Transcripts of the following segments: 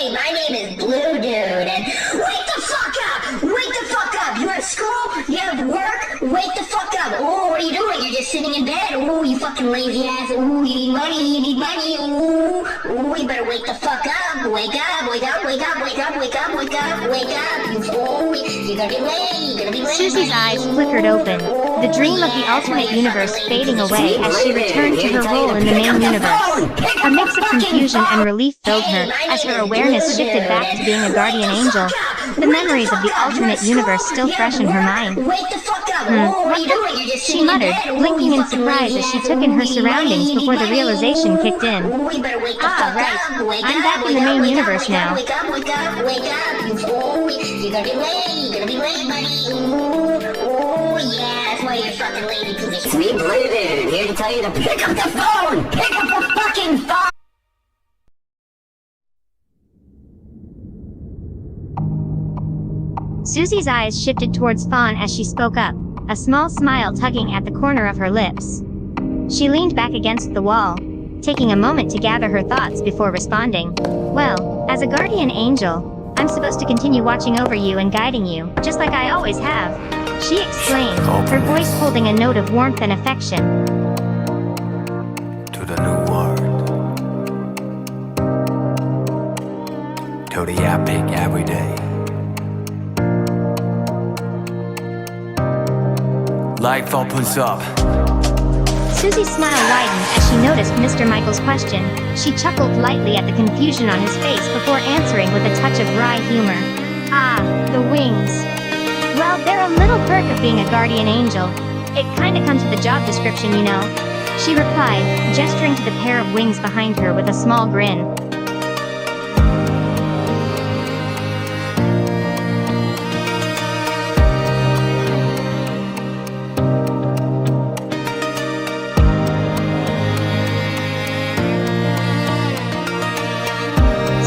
hey, my name is Blue Dude, and wake the fuck up! Wake the fuck up! You have school? You have work? Wake the fuck up! Oh, what are you doing? You're just sitting in bed. Oh, you fucking lazy ass. Oh, you need money. You need money. Oh, you better wake the fuck up. Wake up, wake up, wake up, wake up, wake up, wake up, wake up. You're gonna be late. You're gonna be late. Susie's eyes flickered open, the dream of the alternate universe fading away as she returned to her role in the main universe. A mix of confusion and relief filled her as her awareness shifted back to being a guardian angel, the memories of the alternate universe still fresh in her mind. She muttered, blinking in surprise as she took in her surroundings before the realization kicked in. Ah, right. I'm back in the main universe now. Wake up, wake up, wake up. You're gonna be late. You're gonna be late, buddy. Ooh, yeah, that's why you're fucking late, because it's me, Blue Dude, here to tell you to pick up the phone! Pick up the fucking phone! Susie's eyes shifted towards Fawn as she spoke up, a small smile tugging at the corner of her lips. She leaned back against the wall, taking a moment to gather her thoughts before responding. Well, as a guardian angel, I'm supposed to continue watching over you and guiding you, just like I always have, she explained, her voice holding a note of warmth and affection. To the new world. To the epic every day. Life opens up. Susie's smile widened as she noticed Mr. Michael's question. She chuckled lightly at the confusion on his face before answering with a touch of wry humor. Ah, the wings. Well, they're a little perk of being a guardian angel. It kinda comes with the job description, you know. She replied, gesturing to the pair of wings behind her with a small grin.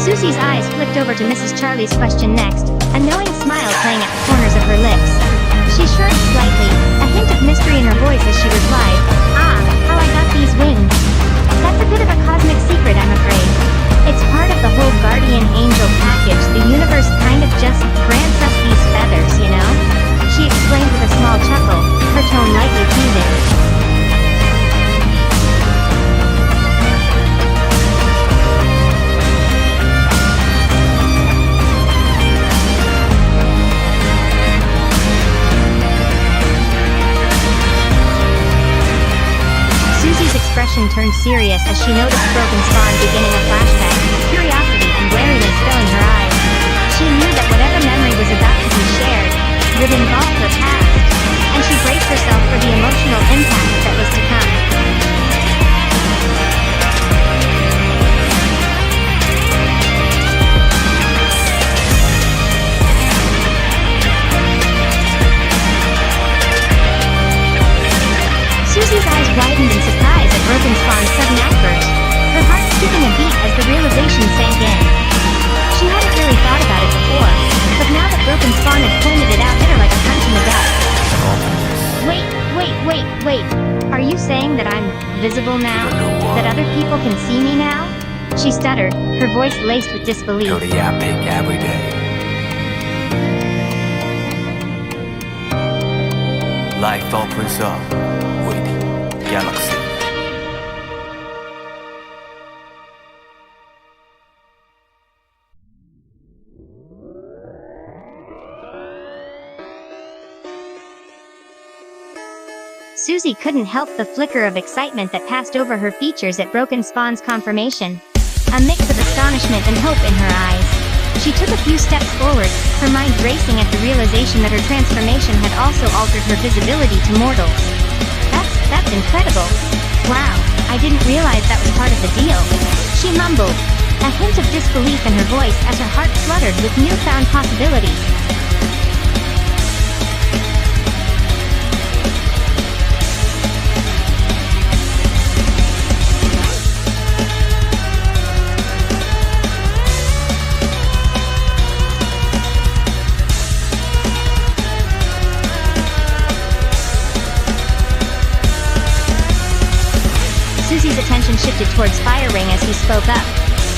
Susie's eyes flipped over to Mrs. Charlie's question next, a knowing smile playing at the corners of her lips. She shrugged slightly, a hint of mystery in her voice as she replied, Ah, how I got these wings. That's a bit of a cosmic secret, I'm afraid. It's part of the whole guardian angel package. The universe kind of just grants us these feathers, you know? She explained with a small chuckle, her tone lightly teasing. Expression turned serious as she noticed Broken Spawn beginning a flashback, curiosity and wariness filling her eyes. She knew that whatever memory was about to be shared would involve her past, and she braced herself for the emotional impact that was to come. Susie's eyes widened in surprise at Broken Spawn's sudden outburst, her heart skipping a beat as the realization sank in. She hadn't really thought about it before, but now that Broken Spawn had pointed it out, hit her like a punch in the gut. Wait. Are you saying that I'm visible now? That other people can see me now? She stuttered, her voice laced with disbelief. To the epic every day. Life opens up. Galaxy. Susie couldn't help the flicker of excitement that passed over her features at Broken Spawn's confirmation. A mix of astonishment and hope in her eyes. She took a few steps forward, her mind racing at the realization that her transformation had also altered her visibility to mortals. That's incredible. Wow, I didn't realize that was part of the deal. She mumbled, a hint of disbelief in her voice as her heart fluttered with newfound possibilities. Susie's attention shifted towards Fire Ring as he spoke up.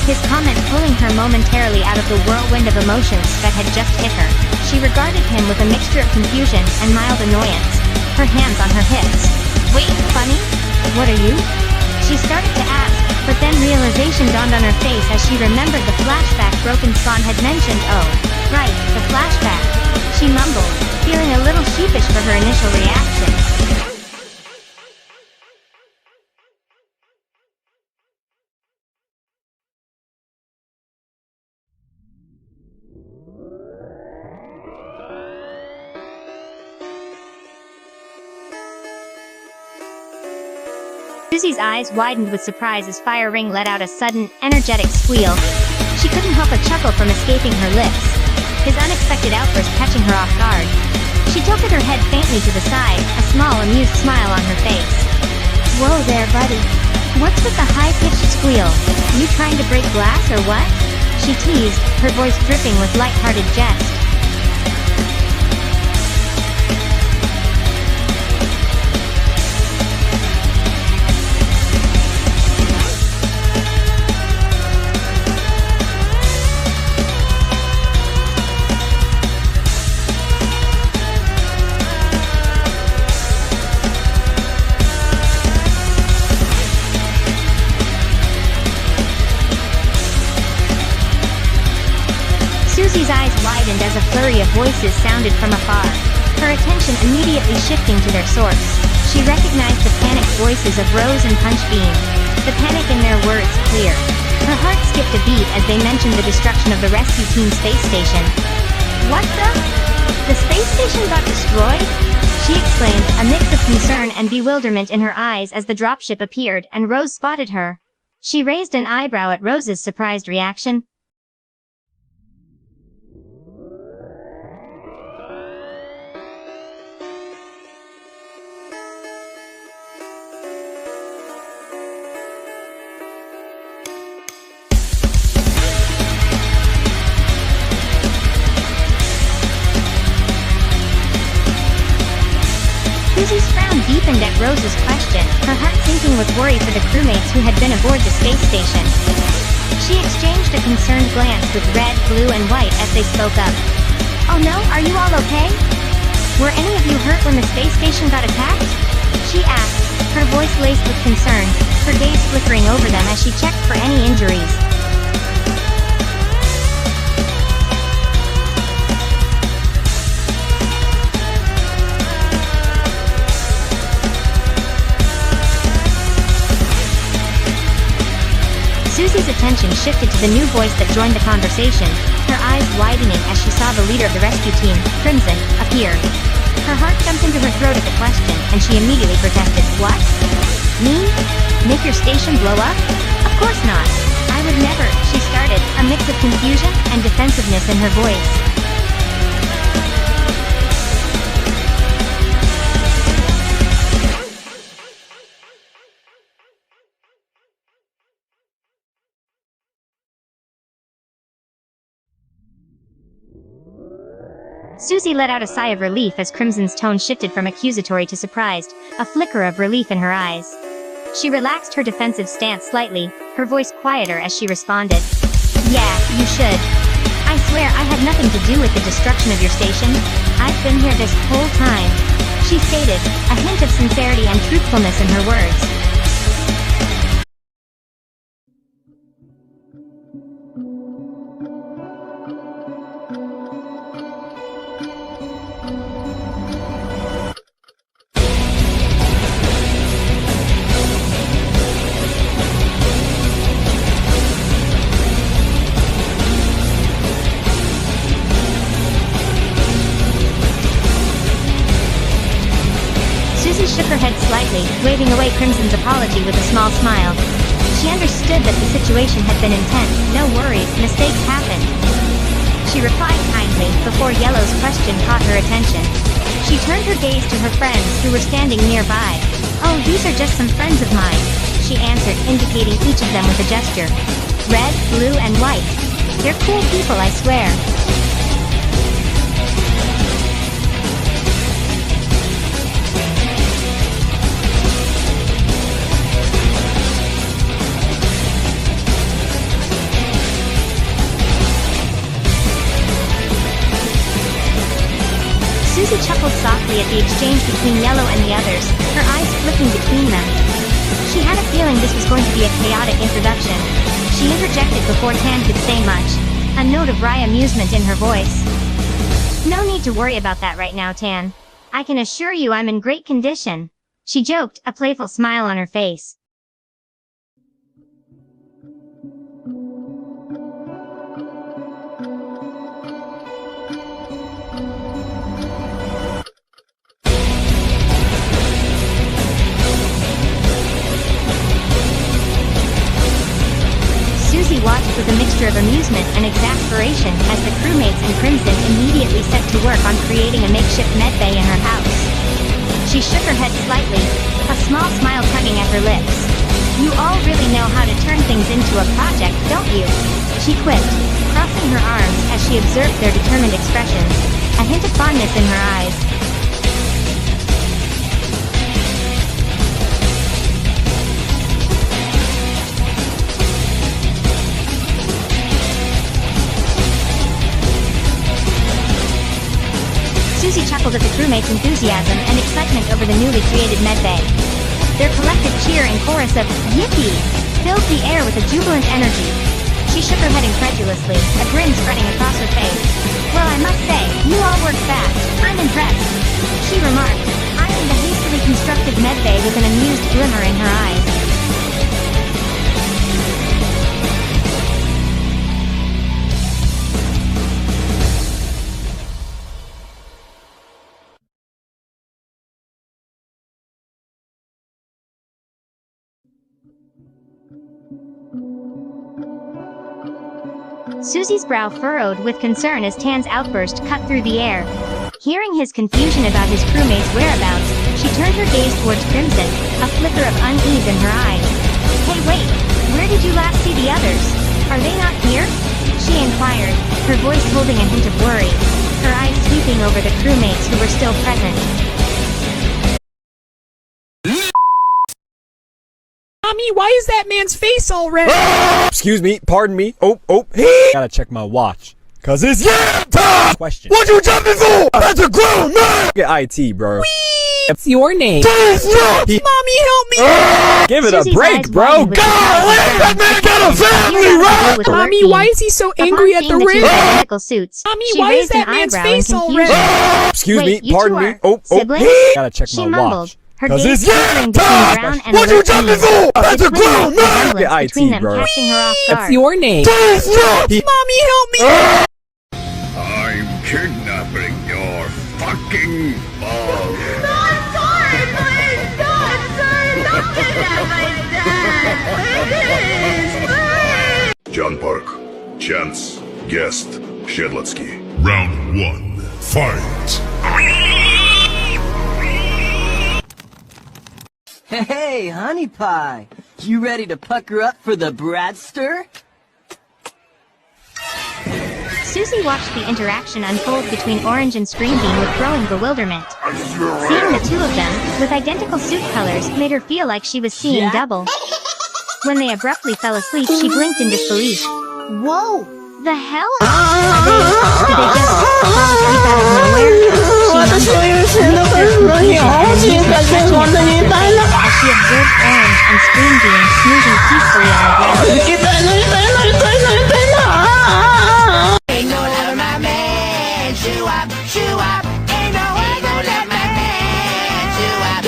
his comment pulling her momentarily out of the whirlwind of emotions that had just hit her. She regarded him with a mixture of confusion and mild annoyance, her hands on her hips. Wait, funny? What are you? She started to ask, but then realization dawned on her face as she remembered the flashback Broken Spawn had mentioned. Oh, right, the flashback. She mumbled, feeling a little sheepish for her initial reaction. Susie's eyes widened with surprise as Fire Ring let out a sudden, energetic squeal. She couldn't help a chuckle from escaping her lips, his unexpected outburst catching her off guard. She tilted her head faintly to the side, a small, amused smile on her face. Whoa there, buddy. What's with the high-pitched squeal? You trying to break glass or what? She teased, her voice dripping with light-hearted jest. Susie's eyes widened as a flurry of voices sounded from afar, her attention immediately shifting to their source. She recognized the panicked voices of Rose and Punch Bean, the panic in their words clear. Her heart skipped a beat as they mentioned the destruction of the rescue team space station. What the? The space station got destroyed? She exclaimed, a mix of concern and bewilderment in her eyes as the dropship appeared and Rose spotted her. She raised an eyebrow at Rose's surprised reaction. Susie's frown deepened at Rose's question, her heart sinking with worry for the crewmates who had been aboard the space station. She exchanged a concerned glance with Red, Blue, and White as they spoke up. Oh no, are you all okay? Were any of you hurt when the space station got attacked? She asked, her voice laced with concern, her gaze flickering over them as she checked for any injuries. Susie's attention shifted to the new voice that joined the conversation, her eyes widening as she saw the leader of the rescue team, Crimson, appear. Her heart jumped into her throat at the question, and she immediately protested. What? Me? Make your station blow up? Of course not. I would never, she started, a mix of confusion and defensiveness in her voice. Susie let out a sigh of relief as Crimson's tone shifted from accusatory to surprised, a flicker of relief in her eyes. She relaxed her defensive stance slightly, her voice quieter as she responded. Yeah, you should. I swear I had nothing to do with the destruction of your station. I've been here this whole time, she stated, a hint of sincerity and truthfulness in her words. Susie shook her head slightly, waving away Crimson's apology with a small smile. She understood that the situation had been intense. No worries, mistakes happened. She replied kindly, before Yellow's question caught her attention. She turned her gaze to her friends who were standing nearby. Oh, these are just some friends of mine, she answered, indicating each of them with a gesture. Red, Blue, and White. They're cool people, I swear. Susie chuckled softly at the exchange between Yellow and the others, her eyes flicking between them. She had a feeling this was going to be a chaotic introduction. She interjected before Tan could say much, a note of wry amusement in her voice. No need to worry about that right now, Tan. I can assure you I'm in great condition. She joked, a playful smile on her face. Susie watched with a mixture of amusement and exasperation as the crewmates and Crimson immediately set to work on creating a makeshift medbay in her house. She shook her head slightly, a small smile tugging at her lips. You all really know how to turn things into a project, don't you? She quipped, crossing her arms as she observed their determined expressions, a hint of fondness in her eyes. Susie chuckled at the crewmates' enthusiasm and excitement over the newly created medbay. Their collective cheer and chorus of "Yippee!" filled the air with a jubilant energy. She shook her head incredulously, a grin spreading across her face. Well, I must say, you all work fast. I'm impressed. She remarked, eyeing the hastily constructed medbay with an amused glimmer in her eyes. Susie's brow furrowed with concern as Tan's outburst cut through the air. Hearing his confusion about his crewmates' whereabouts, she turned her gaze towards Crimson, a flicker of unease in her eyes. Hey wait, where did you last see the others? Are they not here? She inquired, her voice holding a hint of worry, her eyes sweeping over the crewmates who were still present. Mommy, why is that man's face all red? Excuse me, pardon me. Gotta check my watch. Cause it's time! Question. What you jumping for? That's a grown man! Get IT, bro. What's your name? Mommy, help me! Give it Susie's a break, eyes bro! widened with God, that man got a family, right? Mommy, why is he so angry at the ring? Mommy, why is that man's face all red? Excuse me, pardon me. Siblings? Gotta check She my mumbled, watch. her Cause gaze it's hovering between brown and what you alert jumping beams, for? the That's a twin-like grown man! resemblance Get between IT, them bro. catching her off What's guard. your name? Mommy, help me! I'm kidnapping your fucking mom. I'm sorry, please! No, I'm sorry! Don't kidnap my dad! Please! John Park, Chance, Guest, Shedletsky. Round 1. Fight! Hey, honey pie! You ready to pucker up for the Bradster? Susie watched the interaction unfold between Orange and Screenbeam with growing bewilderment. Seeing the two of them, with identical suit colors, made her feel like she was seeing double. When they abruptly fell asleep, she blinked in disbelief. Whoa! The hell? Did they just fall asleep out of nowhere? She as she observed Orange and Screenbeam snoozing peacefully on the ground. Ain't no other my man, chew up, ain't no other let my man, chew up.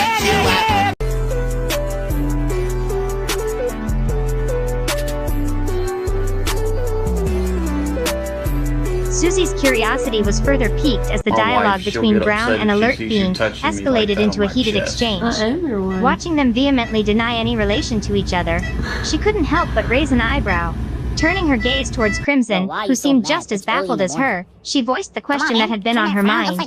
Susie's curiosity was further piqued as the dialogue between Brown and Alert Being escalated into a heated exchange. Watching them vehemently deny any relation to each other, she couldn't help but raise an eyebrow. Turning her gaze towards Crimson, who seemed just as baffled as her, she voiced the question that had been on her mind.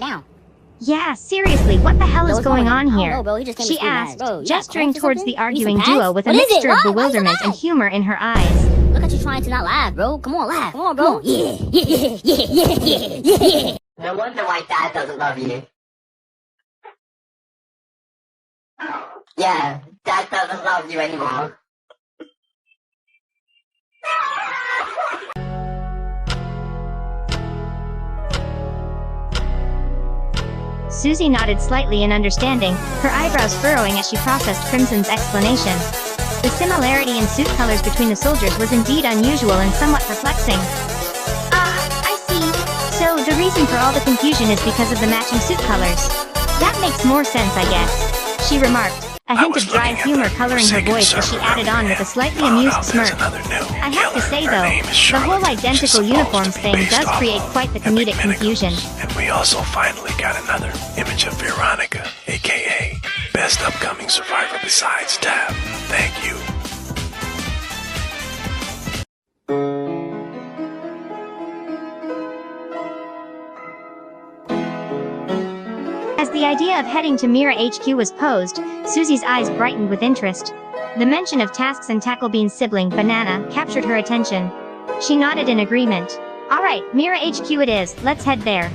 Yeah, seriously, what the hell is going on here? She asked, gesturing towards the arguing duo with a mixture of bewilderment and humor in her eyes. Look at you trying to not laugh, bro. Come on, laugh. Come on, bro. Yeah. No wonder why Dad doesn't love you. Yeah, Dad doesn't love you anymore. Susie nodded slightly in understanding, her eyebrows furrowing as she processed Crimson's explanation. The similarity in suit colors between the soldiers was indeed unusual and somewhat perplexing. I see. So, the reason for all the confusion is because of the matching suit colors. That makes more sense, I guess, she remarked, a hint of dry humor coloring her voice as she added on with a slightly amused smirk. I have to say though, the whole identical uniforms thing does create quite the comedic confusion. And we also finally got another image of Veronica, aka Best Upcoming Survivor besides Tab. Thank you. As the idea of heading to Mira HQ was posed, Susie's eyes brightened with interest. The mention of Task's and Tacklebean's sibling, Banana, captured her attention. She nodded in agreement. Alright, Mira HQ it is, let's head there,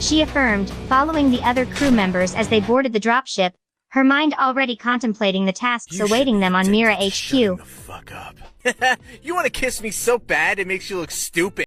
she affirmed, following the other crew members as they boarded the dropship, her mind already contemplating the tasks awaiting them on Mira HQ. You want to kiss me so bad it makes you look stupid.